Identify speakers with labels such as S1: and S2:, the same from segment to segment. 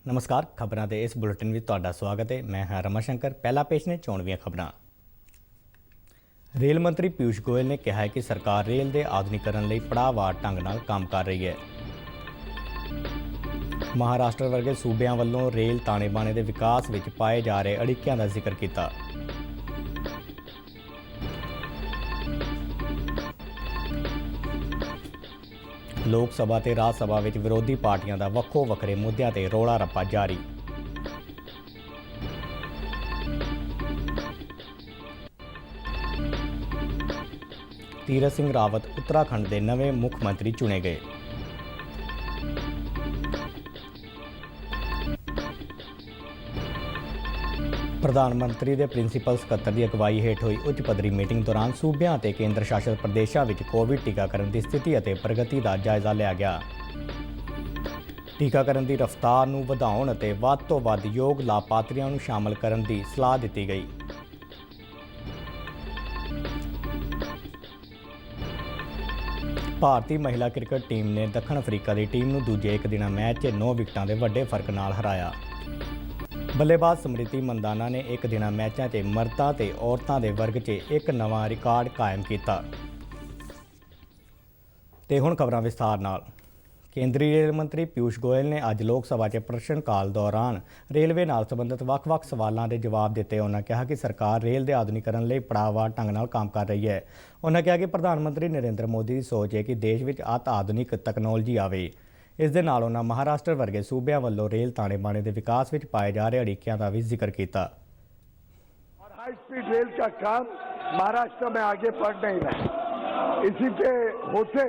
S1: नमस्कार खबरों के इस बुलेटिन में तुहाडा स्वागत है। मैं हाँ रमा शंकर। पहला पेश ने चोणवीं खबरां। रेल मंत्री पीयूष गोयल ने कहा है कि सरकार रेल के आधुनिकीकरण लई पड़ाववार ढंग नाल काम कर रही है। महाराष्ट्र वर्गे सूबਿਆਂ ਵੱਲੋਂ रेल ताणे बाणे के विकास ਵਿੱਚ पाए जा रहे अड़िक्यां का जिक्र किया। लोक सभा ते राज सभा विच विरोधी पार्टियां दा वक्खो वखरे मुद्दਿਆਂ ते रौला रप्पा जारी। तीरथ सिंह रावत उत्तराखंड के नवे मुख मंत्री चुने गए। प्रधानमंत्री के प्रिंसीपल ਸਕੱਤਰ की अगवाई हेठ हुई उच्च पद्धरी मीटिंग दौरान सूबਿਆਂ ਤੇ केंद्र शासित प्रदेशों में कोविड टीकाकरण की स्थिति और प्रगति का जायजा लिया गया। टीकाकरण की रफ्तार ਨੂੰ ਵਧਾਉਣ ਅਤੇ ਵੱਧ ਤੋਂ ਵੱਧ ਯੋਗ ਲਾਭਪਾਤਰੀਆਂ ਨੂੰ ਸ਼ਾਮਲ ਕਰਨ ਦੀ ਸਲਾਹ ਦਿੱਤੀ ਗਈ। ਭਾਰਤੀ ਮਹਿਲਾ ਕ੍ਰਿਕਟ ਟੀਮ ਨੇ ਦੱਖਣ ਅਫਰੀਕਾ ਦੀ ਟੀਮ ਨੂੰ ਦੂਜੇ ਇੱਕ ਦਿਨਾ ਮੈਚ 'ਚ 9 ਵਿਕਟਾਂ ਦੇ ਵੱਡੇ ਫਰਕ ਨਾਲ ਹਰਾਇਆ। बल्लेबाज समृति मंदाना ने एक दिना मैचों से मर्दों ते औरतों के वर्ग च एक नवा रिकॉर्ड कायम किया। ते हुण खबरां विस्तार नाल। केंद्रीय रेल मंत्री पीयूष गोयल ने अज लोक सभा च प्रश्न काल दौरान रेलवे नाल संबंधित ਵੱਖ-ਵੱਖ सवालों के जवाब दिते। उन्होंने कहा कि सरकार रेल के आधुनिकीकरण लई पड़ाववार ढंग नाल काम कर रही है। उन्होंने कहा कि प्रधानमंत्री नरेंद्र मोदी की सोच है कि देश में अति आधुनिक तकनोलॉजी आवे। इस दे नाल उन्होंने महाराष्ट्र वर्गे सूबਿਆਂ ਵੱਲੋਂ रेल ताणे बाणे के विकास में पाए जा रहे अड़िक्यां का भी जिक्र किया।
S2: और हाई स्पीड रेल का काम महाराष्ट्र में आगे बढ़ नहीं रहा है। इसी के होते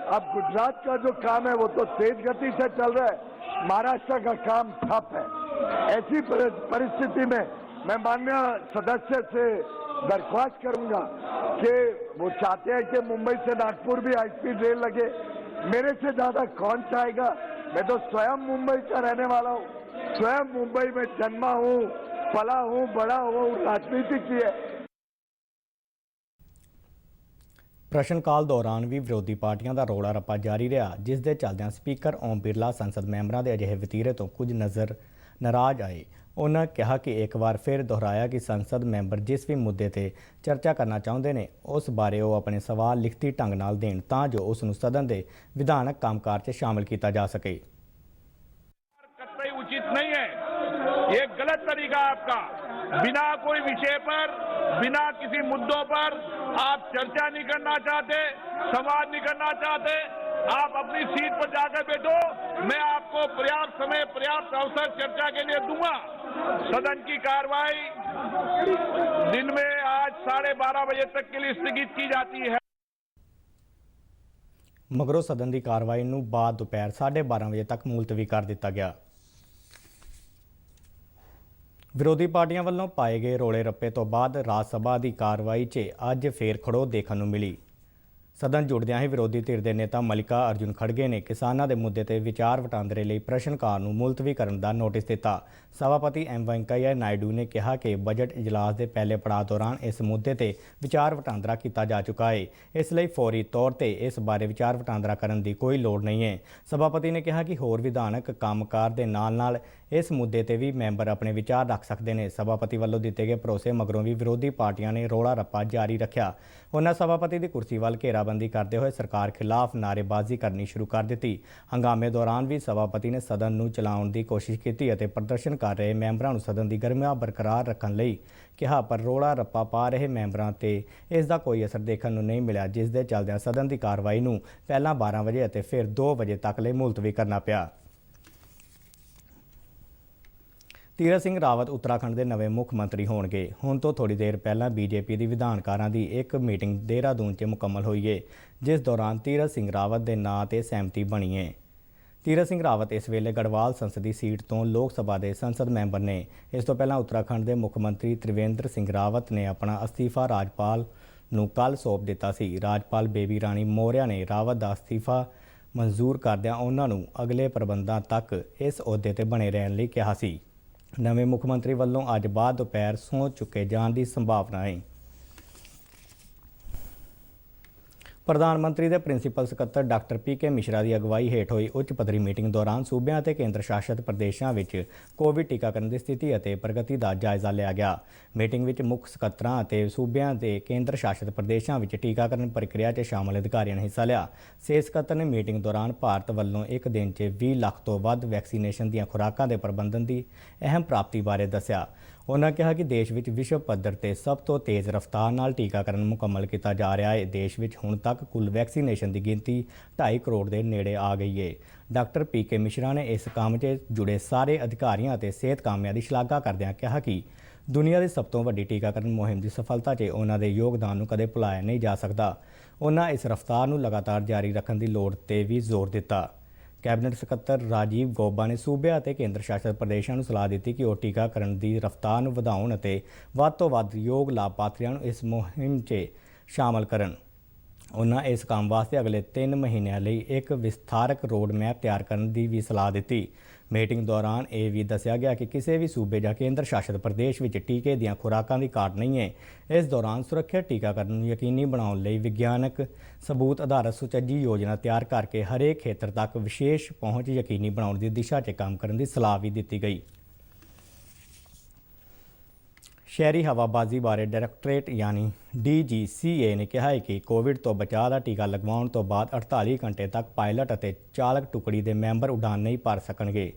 S2: अब गुजरात का जो काम है वो तो तेज गति से चल रहा है, महाराष्ट्र का काम ठप है। ऐसी परिस्थिति में मैं माननीय सदस्य से दरख्वास्त करूंगा कि वो चाहते हैं कि मुंबई से नागपुर भी हाई स्पीड रेल लगे। मेरे से ज़्यादा कौन चाहेगा? मैं तो स्वयं मुंबई का रहने वाला हूँ, स्वयं मुंबई में जन्मा हूँ, पला हूँ, बड़ा हूँ, राजनीति की है।
S1: प्रश्नकाल दौरान भी विरोधी पार्टियां का रौला रप्पा जारी रहा, जिस दे चलदियां स्पीकर ओम बिरला संसद मैंबरों के अजिहे वतीरे तो कुछ नज़र नाराज आए। उन्होंने कहा कि एक बार फिर दोहराया कि संसद मैंबर जिस भी मुद्दे ते चर्चा करना चाहते हैं उस बारे वो अपने सवाल लिखती ढंग नाल देण तां जो उसनूं सदन के विधानक कामकाज च शामिल किया जा सके।
S3: कतई उचित नहीं है, ये गलत तरीका आपका। बिना कोई विषय पर, बिना किसी मुद्दों पर आप चर्चा नहीं करना चाहते, संवाद नहीं करना चाहते, आप अपनी सीट पर जाकर बैठो। मैं आपको पर्याप्त समय, पर्याप्त अवसर चर्चा के लिए दूंगा। सदन की कार्रवाई दिन में आज 12:30 बजे तक के लिए स्थगित की जाती है।
S1: मगरों सदन की कार्रवाई नूं बाद दोपहर 12:30 बजे तक मुलतवी कर दिता गया। विरोधी पार्टियां वालों पाए गए रौले रप्पे तो बाद राज सभा की कार्रवाई च अज फेर खड़ो देखने को मिली। सदन जुड़दियां ही विरोधी धिर के नेता मल्लिका अर्जुन खड़गे ने किसानों के मुद्दे ते विचार वटांदरे लई प्रश्नकाल नूं मुलतवी करन दा नोटिस दिता। सभापति एम वेंकैया नायडू ने कहा कि बजट इजलास के पहले पड़ाव दौरान इस मुद्दे ते विचार वटांदरा किया जा चुका है, इसलिए फौरी तौर पर इस बारे विचार वटांदरा करन दी कोई लोड़ नहीं है। सभापति ने कहा कि होर विधानक कामकाज के नाल इस मुद्दे ते भी मैंबर अपने विचार रख सकते हैं। सभापति वालों दिते गए भरोसे मगरों भी विरोधी पार्टियां ने रौला रप्पा जारी रखा। उन्होंने सभापति की कुर्सी वाल घेराबंदी करते हुए सरकार खिलाफ नारेबाजी करनी शुरू कर दी। हंगामे दौरान भी सभापति ने सदन नूं चलाउण की कोशिश की और प्रदर्शन कर रहे मैंबरों सदन की गर्मियां बरकरार रखने लई कहा, पर रौला रप्पा पा रहे मैंबरों ते इसका कोई असर देखने को नहीं मिला, जिस दे चलदियां सदन की कार्रवाई नूं पहलां 12 बजे और फिर 2 बजे तक लई मुलतवी करना पिया। तीरथ सिंह रावत उत्तराखंड के नवे मुख मंत्री होणगे। हुण तो थोड़ी देर पहला बीजेपी की विधानकारां की एक मीटिंग देहरादून च मुकम्मल हुई है, जिस दौरान तीरथ सिंह रावत के नां ते सहमति बनी है। तीरथ सिंह रावत इस वेले गढ़वाल संसदी सीट तो लोक सभा के संसद मैंबर ने। इस तो पहला उत्तराखंड के मुख्यमंत्री त्रिवेंद्र सिंह रावत ने अपना अस्तीफा राजपाल नूं कल सौंप दिता सी। राजपाल बेबी राणी मौर्या ने रावत का अस्तीफा मंजूर करदिआं उन्हां नूं अगले प्रबंधां तक इस अहुदे ते बने रहण लई कहा सी। नवे मुख्यमंत्री वालों अज बाद दोपहर सौं चुके जाने की संभावना है। ਪ੍ਰਧਾਨ ਮੰਤਰੀ ਦੇ ਪ੍ਰਿੰਸੀਪਲ ਸਕੱਤਰ ਡਾਕਟਰ ਪੀ.ਕੇ. ਮਿਸ਼ਰਾ ਦੀ ਅਗਵਾਈ ਹੇਠ ਹੋਈ ਉੱਚ ਪੱਧਰੀ ਮੀਟਿੰਗ ਦੌਰਾਨ ਸੂਬਿਆਂ ਅਤੇ ਕੇਂਦਰ ਸ਼ਾਸਤ ਪ੍ਰਦੇਸ਼ਾਂ ਵਿੱਚ ਕੋਵਿਡ ਟੀਕਾਕਰਨ ਦੀ ਸਥਿਤੀ ਅਤੇ ਪ੍ਰਗਤੀ ਦਾ ਜਾਇਜ਼ਾ ਲਿਆ ਗਿਆ। ਮੀਟਿੰਗ ਵਿੱਚ ਮੁੱਖ ਸਕੱਤਰਾਂ ਅਤੇ ਸੂਬਿਆਂ ਤੇ ਕੇਂਦਰ ਸ਼ਾਸਤ ਪ੍ਰਦੇਸ਼ਾਂ ਵਿੱਚ ਟੀਕਾਕਰਨ ਪ੍ਰਕਿਰਿਆ 'ਚ ਸ਼ਾਮਲ ਅਧਿਕਾਰੀਆਂ ਨੇ ਹਿੱਸਾ ਲਿਆ। ਸਿਹਤ ਸਕੱਤਰ ਨੇ ਮੀਟਿੰਗ ਦੌਰਾਨ ਭਾਰਤ ਵੱਲੋਂ ਇੱਕ ਦਿਨ 'ਚ 20 ਲੱਖ ਤੋਂ ਵੱਧ ਵੈਕਸੀਨੇਸ਼ਨ ਦੀਆਂ ਖੁਰਾਕਾਂ ਦੇ ਪ੍ਰਬੰਧਨ ਦੀ ਅਹਿਮ ਪ੍ਰਾਪਤੀ ਬਾਰੇ ਦੱਸਿਆ। ਉਨ੍ਹਾਂ ਕਿਹਾ ਕਿ ਦੇਸ਼ ਵਿੱਚ ਵਿਸ਼ਵ ਪੱਧਰ ਤੇ ਸਭ ਤੋਂ ਤੇਜ਼ ਰਫ਼ਤਾਰ ਨਾਲ ਟੀਕਾਕਰਨ ਮੁਕੰਮਲ ਕੀਤਾ ਜਾ ਰਿਹਾ ਹੈ। ਦੇਸ਼ ਵਿੱਚ ਹੁਣ ਤੱਕ ਕੁੱਲ ਵੈਕਸੀਨੇਸ਼ਨ ਦੀ ਗਿਣਤੀ 2.5 ਕਰੋੜ ਦੇ ਨੇੜੇ ਆ ਗਈ ਹੈ। ਡਾਕਟਰ ਪੀ.ਕੇ. ਮਿਸ਼ਰਾ ਨੇ ਇਸ ਕੰਮ 'ਚ ਜੁੜੇ ਸਾਰੇ ਅਧਿਕਾਰੀਆਂ ਅਤੇ ਸਿਹਤ ਕਾਮਿਆਂ ਦੀ ਸ਼ਲਾਘਾ ਕਰਦਿਆਂ ਕਿਹਾ ਕਿ ਦੁਨੀਆ ਦੀ ਸਭ ਤੋਂ ਵੱਡੀ ਟੀਕਾਕਰਨ ਮੁਹਿੰਮ ਦੀ ਸਫਲਤਾ 'ਚ ਉਹਨਾਂ ਦੇ ਯੋਗਦਾਨ ਨੂੰ ਕਦੇ ਭੁਲਾਇਆ ਨਹੀਂ ਜਾ ਸਕਦਾ। ਉਹਨਾਂ ਇਸ ਰਫ਼ਤਾਰ ਨੂੰ ਲਗਾਤਾਰ ਜਾਰੀ ਰੱਖਣ ਦੀ ਲੋੜ 'ਤੇ ਵੀ ਜ਼ੋਰ ਦਿੱਤਾ। ਕੈਬਨਿਟ ਸਕੱਤਰ ਰਾਜੀਵ ਗੌਬਾ ਨੇ ਸੂਬਿਆਂ ਅਤੇ ਕੇਂਦਰ ਸ਼ਾਸਤ ਪ੍ਰਦੇਸ਼ਾਂ ਨੂੰ ਸਲਾਹ ਦਿੱਤੀ ਕਿ ਉਹ ਟੀਕਾਕਰਨ ਦੀ ਰਫ਼ਤਾਰ ਨੂੰ ਵਧਾਉਣ ਅਤੇ ਵੱਧ ਤੋਂ ਵੱਧ ਯੋਗ ਲਾਭਪਾਤਰੀਆਂ ਨੂੰ ਇਸ ਮੁਹਿੰਮ 'ਚ ਸ਼ਾਮਲ ਕਰਨ। ਉਨ੍ਹਾਂ ਇਸ ਕੰਮ ਵਾਸਤੇ ਅਗਲੇ 3 ਮਹੀਨਿਆਂ ਲਈ ਇੱਕ ਵਿਸਥਾਰਕ ਰੋਡ ਮੈਪ ਤਿਆਰ ਕਰਨ ਦੀ ਵੀ ਸਲਾਹ ਦਿੱਤੀ। ਮੀਟਿੰਗ ਦੌਰਾਨ ਇਹ ਵੀ ਦੱਸਿਆ ਗਿਆ ਕਿ ਕਿਸੇ ਵੀ ਸੂਬੇ ਜਾਂ ਕੇਂਦਰ ਸ਼ਾਸਤ ਪ੍ਰਦੇਸ਼ ਵਿੱਚ ਟੀਕੇ ਦੀਆਂ ਖੁਰਾਕਾਂ ਦੀ ਘਾਟ ਨਹੀਂ ਹੈ। ਇਸ ਦੌਰਾਨ ਸੁਰੱਖਿਅਤ ਟੀਕਾਕਰਨ ਨੂੰ ਯਕੀਨੀ ਬਣਾਉਣ ਲਈ ਵਿਗਿਆਨਕ ਸਬੂਤ ਆਧਾਰਿਤ ਸੁਚੱਜੀ ਯੋਜਨਾ ਤਿਆਰ ਕਰਕੇ ਹਰੇਕ ਖੇਤਰ ਤੱਕ ਵਿਸ਼ੇਸ਼ ਪਹੁੰਚ ਯਕੀਨੀ ਬਣਾਉਣ ਦੀ ਦਿਸ਼ਾ 'ਚ ਕੰਮ ਕਰਨ ਦੀ ਸਲਾਹ ਵੀ ਦਿੱਤੀ ਗਈ। ਸ਼ਹਿਰੀ ਹਵਾਬਾਜ਼ੀ ਬਾਰੇ ਡਾਇਰੈਕਟੋਰੇਟ ਯਾਨੀ DGCA ਨੇ ਕਿਹਾ ਹੈ ਕਿ ਕੋਵਿਡ ਤੋਂ ਬਚਾਅ ਦਾ ਟੀਕਾ ਲਗਵਾਉਣ ਤੋਂ ਬਾਅਦ 48 ਘੰਟੇ ਤੱਕ ਪਾਇਲਟ ਅਤੇ ਚਾਲਕ ਟੁਕੜੀ ਦੇ ਮੈਂਬਰ ਉਡਾਨ ਨਹੀਂ ਭਰ ਸਕਣਗੇ।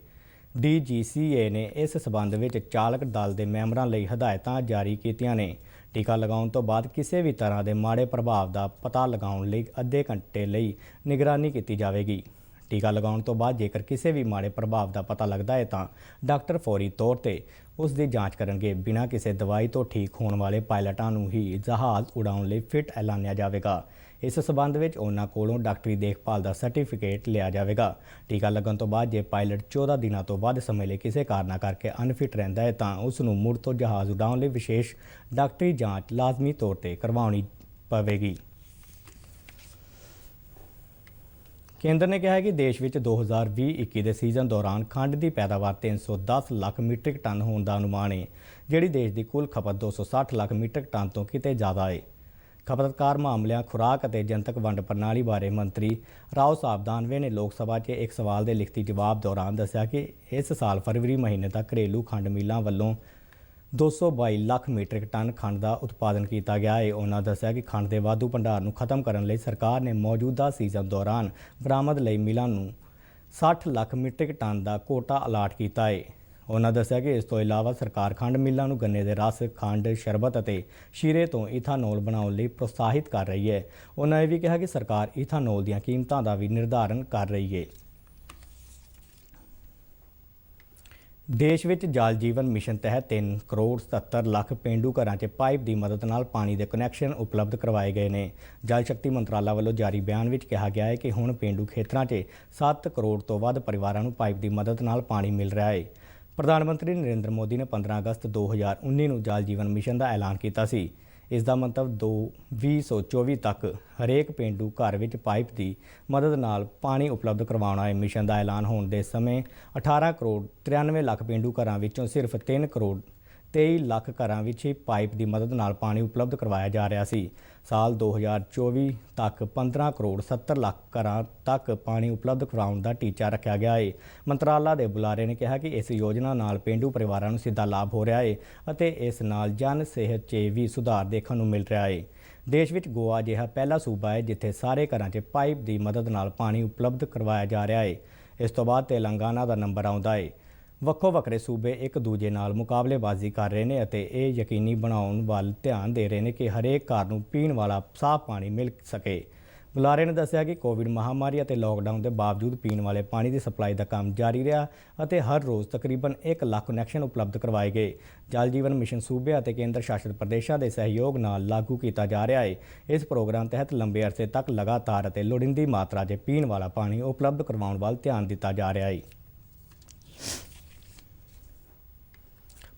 S1: DGCA ਨੇ ਇਸ ਸਬੰਧ ਵਿੱਚ ਚਾਲਕ ਦਲ ਦੇ ਮੈਂਬਰਾਂ ਲਈ ਹਦਾਇਤਾਂ ਜਾਰੀ ਕੀਤੀਆਂ ਨੇ। ਟੀਕਾ ਲਗਾਉਣ ਤੋਂ ਬਾਅਦ ਕਿਸੇ ਵੀ ਤਰ੍ਹਾਂ ਦੇ ਮਾੜੇ ਪ੍ਰਭਾਵ ਦਾ ਪਤਾ ਲਗਾਉਣ ਲਈ ਅੱਧੇ ਘੰਟੇ ਲਈ ਨਿਗਰਾਨੀ ਕੀਤੀ ਜਾਵੇਗੀ। ਟੀਕਾ ਲਗਾਉਣ ਤੋਂ ਬਾਅਦ ਜੇਕਰ ਕਿਸੇ ਵੀ ਮਾੜੇ ਪ੍ਰਭਾਵ ਦਾ ਪਤਾ ਲੱਗਦਾ ਹੈ ਤਾਂ ਡਾਕਟਰ ਫੌਰੀ ਤੌਰ ਤੇ ਉਸ ਦੀ ਜਾਂਚ ਕਰਨਗੇ। ਬਿਨਾਂ ਕਿਸੇ ਦਵਾਈ ਤੋਂ ਠੀਕ ਹੋਣ ਵਾਲੇ ਪਾਇਲਟਾਂ ਨੂੰ ਹੀ ਜਹਾਜ਼ ਉਡਾਉਣ ਲਈ ਫਿੱਟ ਐਲਾਨਿਆ ਜਾਵੇਗਾ। ਇਸ ਸਬੰਧ ਵਿੱਚ ਉਹਨਾਂ ਕੋਲੋਂ ਡਾਕਟਰੀ ਦੇਖਭਾਲ ਦਾ ਸਰਟੀਫਿਕੇਟ ਲਿਆ ਜਾਵੇਗਾ। ਟੀਕਾ ਲੱਗਣ ਤੋਂ ਬਾਅਦ ਜੇ ਪਾਇਲਟ 14 ਦਿਨਾਂ ਤੋਂ ਵੱਧ ਸਮੇਂ ਲਈ ਕਿਸੇ ਕਾਰਨ ਕਰਕੇ ਅਨਫਿਟ ਰਹਿੰਦਾ ਹੈ ਤਾਂ ਉਸ ਨੂੰ ਮੁੜ ਤੋਂ ਜਹਾਜ਼ ਉਡਾਉਣ ਲਈ ਵਿਸ਼ੇਸ਼ ਡਾਕਟਰੀ ਜਾਂਚ ਲਾਜ਼ਮੀ ਤੌਰ ਤੇ ਕਰਵਾਉਣੀ ਪਵੇਗੀ। ਕੇਂਦਰ ਨੇ ਕਿਹਾ ਹੈ ਕਿ ਦੇਸ਼ ਵਿੱਚ 2020-21 ਦੇ ਸੀਜ਼ਨ ਦੌਰਾਨ ਖੰਡ ਦੀ ਪੈਦਾਵਾਰ 310 ਲੱਖ ਮੀਟ੍ਰਿਕ ਟਨ ਹੋਣ ਦਾ ਅਨੁਮਾਨ ਹੈ, ਜਿਹੜੀ ਦੇਸ਼ ਦੀ ਕੁੱਲ ਖਪਤ 260 ਲੱਖ ਮੀਟ੍ਰਿਕ ਟਨ ਤੋਂ ਕਿਤੇ ਜ਼ਿਆਦਾ ਹੈ। ਖਪਤਕਾਰ ਮਾਮਲਿਆਂ, ਖੁਰਾਕ ਅਤੇ ਜਨਤਕ ਵੰਡ ਪ੍ਰਣਾਲੀ ਬਾਰੇ ਮੰਤਰੀ ਰਾਓ ਸਾਹਿਬ ਦਾਨਵੇ ਨੇ ਲੋਕ ਸਭਾ 'ਚ ਇੱਕ ਸਵਾਲ ਦੇ ਲਿਖਤੀ ਜਵਾਬ ਦੌਰਾਨ ਦੱਸਿਆ ਕਿ ਇਸ ਸਾਲ ਫਰਵਰੀ ਮਹੀਨੇ ਤੱਕ ਘਰੇਲੂ ਖੰਡ ਮਿੱਲਾਂ ਵੱਲੋਂ 222 ਲੱਖ ਮੀਟ੍ਰਿਕ ਟਨ ਖੰਡ ਦਾ ਉਤਪਾਦਨ ਕੀਤਾ ਗਿਆ ਹੈ। ਉਹਨਾਂ ਦੱਸਿਆ ਕਿ ਖੰਡ ਦੇ ਵਾਧੂ ਭੰਡਾਰ ਨੂੰ ਖਤਮ ਕਰਨ ਲਈ ਸਰਕਾਰ ਨੇ ਮੌਜੂਦਾ ਸੀਜ਼ਨ ਦੌਰਾਨ ਬਰਾਮਦ ਲਈ ਮਿਲਾਂ ਨੂੰ 60 ਲੱਖ ਮੀਟ੍ਰਿਕ ਟਨ ਦਾ ਕੋਟਾ ਅਲਾਟ ਕੀਤਾ ਹੈ। ਉਹਨਾਂ ਦੱਸਿਆ ਕਿ ਇਸ ਤੋਂ ਇਲਾਵਾ ਸਰਕਾਰ ਖੰਡ ਮਿੱਲਾਂ ਨੂੰ ਗੰਨੇ ਦੇ ਰਸ, ਖੰਡ, ਸ਼ਰਬਤ ਅਤੇ ਸ਼ੀਰੇ ਤੋਂ ਇਥਾਨੋਲ ਬਣਾਉਣ ਲਈ ਪ੍ਰੋਤਸਾਹਿਤ ਕਰ ਰਹੀ ਹੈ। ਉਹਨਾਂ ਇਹ ਵੀ ਕਿਹਾ ਕਿ ਸਰਕਾਰ ਇਥਾਨੋਲ ਦੀਆਂ ਕੀਮਤਾਂ ਦਾ ਵੀ ਨਿਰਧਾਰਨ ਕਰ ਰਹੀ ਹੈ। ਦੇਸ਼ ਵਿੱਚ ਜਲ ਜੀਵਨ ਮਿਸ਼ਨ ਤਹਿਤ 3 ਕਰੋੜ 77 ਲੱਖ ਪੇਂਡੂ ਘਰਾਂ 'ਚ ਪਾਈਪ ਦੀ ਮਦਦ ਨਾਲ ਪਾਣੀ ਦੇ ਕਨੈਕਸ਼ਨ ਉਪਲਬਧ ਕਰਵਾਏ ਗਏ ਨੇ। ਜਲ ਸ਼ਕਤੀ ਮੰਤਰਾਲਾ ਵੱਲੋਂ ਜਾਰੀ ਬਿਆਨ ਵਿੱਚ ਕਿਹਾ ਗਿਆ ਹੈ ਕਿ ਹੁਣ ਪੇਂਡੂ ਖੇਤਰਾਂ 'ਚ 7 ਕਰੋੜ ਤੋਂ ਵੱਧ ਪਰਿਵਾਰਾਂ ਨੂੰ ਪਾਈਪ ਦੀ ਮਦਦ ਨਾਲ ਪਾਣੀ ਮਿਲ ਰਿਹਾ ਹੈ। ਪ੍ਰਧਾਨ ਮੰਤਰੀ ਨਰਿੰਦਰ ਮੋਦੀ ਨੇ 15 ਅਗਸਤ 2019 ਨੂੰ ਜਲ ਜੀਵਨ ਮਿਸ਼ਨ ਦਾ ਐਲਾਨ ਕੀਤਾ ਸੀ। ਇਸ ਦਾ ਮੰਤਵ 2024 ਤੱਕ ਹਰੇਕ ਪੇਂਡੂ ਘਰ ਵਿੱਚ ਪਾਈਪ ਦੀ ਮਦਦ ਨਾਲ ਪਾਣੀ ਉਪਲਬਧ ਕਰਵਾਉਣਾ ਹੈ। ਮਿਸ਼ਨ ਦਾ ਐਲਾਨ ਹੋਣ ਦੇ ਸਮੇਂ 18 ਕਰੋੜ 93 ਲੱਖ ਪੇਂਡੂ ਘਰਾਂ ਵਿੱਚੋਂ ਸਿਰਫ 3 ਕਰੋੜ 23 ਲੱਖ ਘਰਾਂ ਵਿੱਚ ਹੀ ਪਾਈਪ ਦੀ ਮਦਦ ਨਾਲ ਪਾਣੀ ਉਪਲਬਧ ਕਰਵਾਇਆ ਜਾ ਰਿਹਾ ਸੀ। ਸਾਲ 2024 ਤੱਕ 15 ਕਰੋੜ 70 ਲੱਖ ਘਰਾਂ ਤੱਕ ਪਾਣੀ ਉਪਲਬਧ ਕਰਵਾਉਣ ਦਾ ਟੀਚਾ ਰੱਖਿਆ ਗਿਆ ਹੈ। ਮੰਤਰਾਲਾ ਦੇ ਬੁਲਾਰੇ ਨੇ ਕਿਹਾ ਕਿ ਇਸ ਯੋਜਨਾ ਨਾਲ ਪੇਂਡੂ ਪਰਿਵਾਰਾਂ ਨੂੰ ਸਿੱਧਾ ਲਾਭ ਹੋ ਰਿਹਾ ਹੈ ਅਤੇ ਇਸ ਨਾਲ ਜਨ ਸਿਹਤ 'ਚ ਵੀ ਸੁਧਾਰ ਦੇਖਣ ਨੂੰ ਮਿਲ ਰਿਹਾ ਹੈ। ਦੇਸ਼ ਵਿੱਚ ਗੋਆ ਅਜਿਹਾ ਪਹਿਲਾ ਸੂਬਾ ਹੈ ਜਿੱਥੇ ਸਾਰੇ ਘਰਾਂ 'ਚ ਪਾਈਪ ਦੀ ਮਦਦ ਨਾਲ ਪਾਣੀ ਉਪਲਬਧ ਕਰਵਾਇਆ ਜਾ ਰਿਹਾ ਹੈ। ਇਸ ਤੋਂ ਬਾਅਦ ਤੇਲੰਗਾਨਾ ਦਾ ਨੰਬਰ ਆਉਂਦਾ ਹੈ। ਵੱਖੋ ਵੱਖਰੇ ਸੂਬੇ ਇੱਕ ਦੂਜੇ ਨਾਲ ਮੁਕਾਬਲੇਬਾਜ਼ੀ ਕਰ ਰਹੇ ਨੇ ਅਤੇ ਇਹ ਯਕੀਨੀ ਬਣਾਉਣ ਵੱਲ ਧਿਆਨ ਦੇ ਰਹੇ ਨੇ ਕਿ ਹਰੇਕ ਘਰ ਨੂੰ ਪੀਣ ਵਾਲਾ ਸਾਫ਼ ਪਾਣੀ ਮਿਲ ਸਕੇ। ਬੁਲਾਰੇ ਨੇ ਦੱਸਿਆ ਕਿ ਕੋਵਿਡ ਮਹਾਮਾਰੀ ਅਤੇ ਲਾਕਡਾਊਨ ਦੇ ਬਾਵਜੂਦ ਪੀਣ ਵਾਲੇ ਪਾਣੀ ਦੀ ਸਪਲਾਈ ਦਾ ਕੰਮ ਜਾਰੀ ਰਿਹਾ ਅਤੇ ਹਰ ਰੋਜ਼ ਤਕਰੀਬਨ 1 ਲੱਖ ਕਨੈਕਸ਼ਨ ਉਪਲਬਧ ਕਰਵਾਏ ਗਏ। ਜਲ ਜੀਵਨ ਮਿਸ਼ਨ ਸੂਬੇ ਅਤੇ ਕੇਂਦਰ ਸ਼ਾਸਿਤ ਪ੍ਰਦੇਸ਼ਾਂ ਦੇ ਸਹਿਯੋਗ ਨਾਲ ਲਾਗੂ ਕੀਤਾ ਜਾ ਰਿਹਾ ਹੈ। ਇਸ ਪ੍ਰੋਗਰਾਮ ਤਹਿਤ ਲੰਬੇ ਅਰਸੇ ਤੱਕ ਲਗਾਤਾਰ ਅਤੇ ਲੋੜੀਂਦੀ ਮਾਤਰਾ 'ਚ ਪੀਣ ਵਾਲਾ ਪਾਣੀ ਉਪਲਬਧ ਕਰਵਾਉਣ ਵੱਲ ਧਿਆਨ ਦਿੱਤਾ ਜਾ ਰਿਹਾ ਹੈ।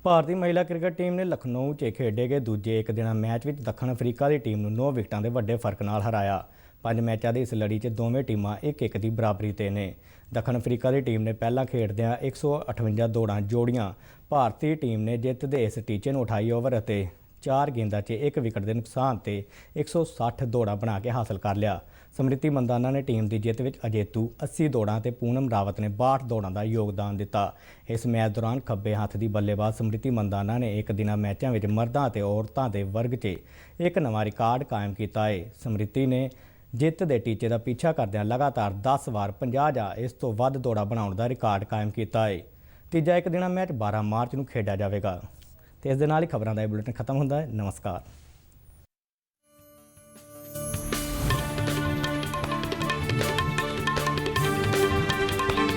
S1: ਭਾਰਤੀ ਮਹਿਲਾ ਕ੍ਰਿਕਟ ਟੀਮ ਨੇ ਲਖਨਊ 'ਚ ਖੇਡੇ ਗਏ ਦੂਜੇ ਇੱਕ ਦਿਨਾ ਮੈਚ ਵਿੱਚ ਦੱਖਣ ਅਫਰੀਕਾ ਦੀ ਟੀਮ ਨੂੰ 9 ਵਿਕਟਾਂ ਦੇ ਵੱਡੇ ਫਰਕ ਨਾਲ ਹਰਾਇਆ। 5 ਮੈਚਾਂ ਦੀ ਇਸ ਲੜੀ 'ਚ ਦੋਵੇਂ ਟੀਮਾਂ 1-1 ਦੀ ਬਰਾਬਰੀ 'ਤੇ ਨੇ। ਦੱਖਣ ਅਫਰੀਕਾ ਦੀ ਟੀਮ ਨੇ ਪਹਿਲਾਂ ਖੇਡਦਿਆਂ 158 ਦੌੜਾਂ ਜੋੜੀਆਂ। ਭਾਰਤੀ ਟੀਮ ਨੇ ਜਿੱਤ ਦੇ ਇਸ ਟੀਚੇ ਨੂੰ 28 ਓਵਰ ਅਤੇ 4 गेंदां 'ਚ 1 विकेट के नुकसान ते 160 दौड़ां बना के हासिल कर लिया। ਸਮ੍ਰਿਤੀ ਮੰਦਾਨਾ ने टीम की जित में अजेतू 80 दौड़ां ते पूनम रावत ने 62 दौड़ां का योगदान दिता। इस मैच दौरान खब्बे हत्थ की बल्लेबाज ਸਮ੍ਰਿਤੀ ਮੰਦਾਨਾ ने एक दिना मैचों में मर्दां ते औरतां के वर्ग 'ਚ एक नवा रिकॉर्ड कायम किया है। ਸਮ੍ਰਿਤੀ ने जित के टीचे का पीछा करदਿਆਂ लगातार 10 वार 50 ਜਾਂ इस तो ਵੱਧ दौड़ां बनाने का रिकॉर्ड कायम किया है। तीजा एक दिना मैच 12 मार्च को खेडा जाएगा। तो इस दे नाल ही खबरों का बुलेटिन खत्म होता है। नमस्कार।